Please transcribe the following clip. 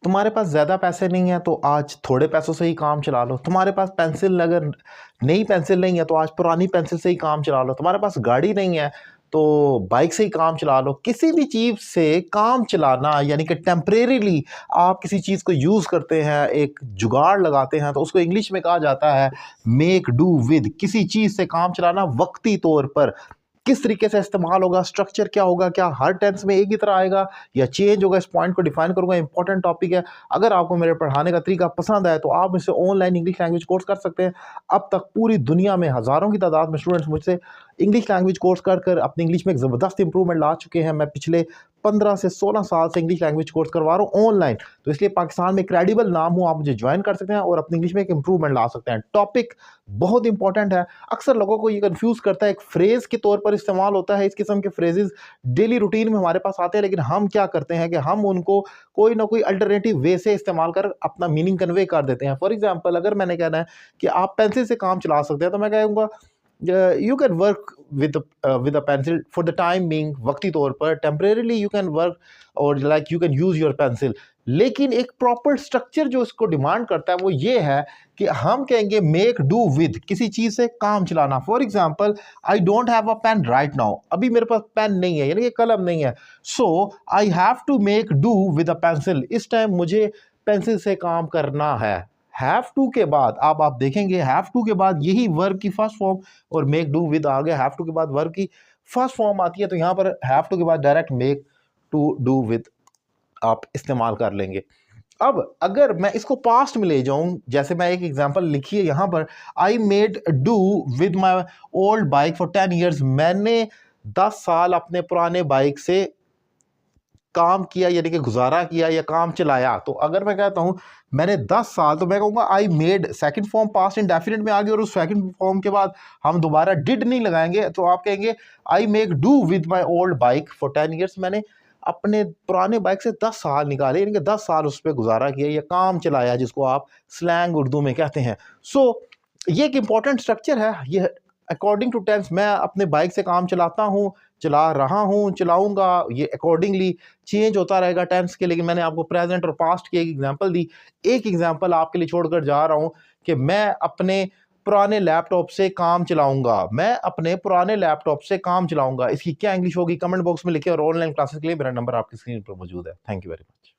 तुम्हारे पास ज़्यादा पैसे नहीं है तो आज थोड़े पैसों से ही काम चला लो। तुम्हारे पास पेंसिल अगर नई पेंसिल नहीं है तो आज पुरानी पेंसिल से ही काम चला लो। तुम्हारे पास गाड़ी नहीं है तो बाइक से ही काम चला लो। किसी भी चीज़ से काम चलाना यानी कि टेम्परेरीली आप किसी चीज़ को यूज़ करते हैं, एक जुगाड़ लगाते हैं, तो उसको इंग्लिश में कहा जाता है मेक डू विद। किसी चीज़ से काम चलाना वक्ती तौर पर किस तरीके से इस्तेमाल होगा, स्ट्रक्चर क्या होगा, क्या हर टेंस में एक ही तरह आएगा या चेंज होगा, इस पॉइंट को डिफाइन करूंगा। इंपॉर्टेंट टॉपिक है। अगर आपको मेरे पढ़ाने का तरीका पसंद आए तो आप मुझसे ऑनलाइन इंग्लिश लैंग्वेज कोर्स कर सकते हैं। अब तक पूरी दुनिया में हज़ारों की तादाद में स्टूडेंट्स मुझसे इंग्लिश लैंग्वेज कोर्स कर कर अपनी इंग्लिश में एक ज़बरदस्त इंप्रूवमेंट ला चुके हैं। मैं पिछले 15 से 16 साल से इंग्लिश लैंग्वेज कोर्स करवा रहा हूँ ऑनलाइन, तो इसलिए पाकिस्तान में क्रेडिबल नाम हूँ। आप मुझे ज्वाइन कर सकते हैं और अपनी इंग्लिश में एक इंप्रूवमेंट ला सकते हैं। टॉपिक बहुत इंपॉर्टेंट है। अक्सर लोगों को ये कंफ्यूज करता है, एक फ्रेज के तौर पर इस्तेमाल होता है। इस किस्म के फ्रेजेस डेली रूटीन में हमारे पास आते हैं, लेकिन हम क्या करते हैं कि हम उनको कोई ना कोई अल्टरनेटिव वे से इस्तेमाल कर अपना मीनिंग कन्वे कर देते हैं। फॉर एग्जाम्पल, अगर मैंने कहना है कि आप पेंसिल से काम चला सकते हैं तो मैं कहूँगा you can work with a pencil for the time being. वक्ती तौर पर टेम्परेरीली यू कैन वर्क और like you can use your pencil. लेकिन एक प्रॉपर स्ट्रक्चर जो इसको डिमांड करता है वो ये है कि हम कहेंगे मेक डू विद, किसी चीज से काम चलाना। For example, I don't have a pen right now. अभी मेरे पास पेन नहीं है, यानी कि कलम नहीं है। So I have to make do with a pencil. इस टाइम मुझे पेंसिल से काम करना है। हैव टू के बाद अब आप देखेंगे, हैव टू के बाद यही वर्ब की फर्स्ट फॉर्म और मेक डू विद आ गया। हैव टू के बाद वर्ब की फर्स्ट फॉर्म आती है, तो यहाँ पर हैव टू के बाद direct make to do with आप इस्तेमाल कर लेंगे। अब अगर मैं इसको पास्ट में ले जाऊं, जैसे मैं एक एग्जांपल लिखिए यहाँ पर, I made do with my old bike for 10 years. मैंने 10 साल अपने पुराने बाइक से काम किया, यानी कि गुजारा किया या काम चलाया। तो अगर मैं कहता हूं मैंने 10 साल, तो मैं कहूँगा I made, second form past indefinite में आ गई और उस सेकंड फॉर्म के बाद हम दोबारा डिड नहीं लगाएंगे, तो आप कहेंगे I make do with my old bike for 10 years. मैंने अपने पुराने बाइक से 10 साल निकाले, यानी कि 10 साल उस पर गुजारा किया या काम चलाया, जिसको आप स्लैंग उर्दू में कहते हैं। सो ये एक इंपॉर्टेंट स्ट्रक्चर है। ये अकॉर्डिंग टू टेंस, मैं अपने बाइक से काम चलाता हूँ, चला रहा हूँ, चलाऊंगा, ये अकॉर्डिंगली चेंज होता रहेगा टेंस के। लेकिन मैंने आपको प्रेजेंट और पास्ट की एक एग्जांपल दी। एक एग्जांपल आपके लिए छोड़कर जा रहा हूँ कि मैं अपने पुराने लैपटॉप से काम चलाऊंगा। मैं अपने पुराने लैपटॉप से काम चलाऊंगा, इसकी क्या इंग्लिश होगी कमेंट बॉक्स में लिखे, और ऑनलाइन क्लासेस के लिए मेरा नंबर आपकी स्क्रीन पर मौजूद है। Thank you very much.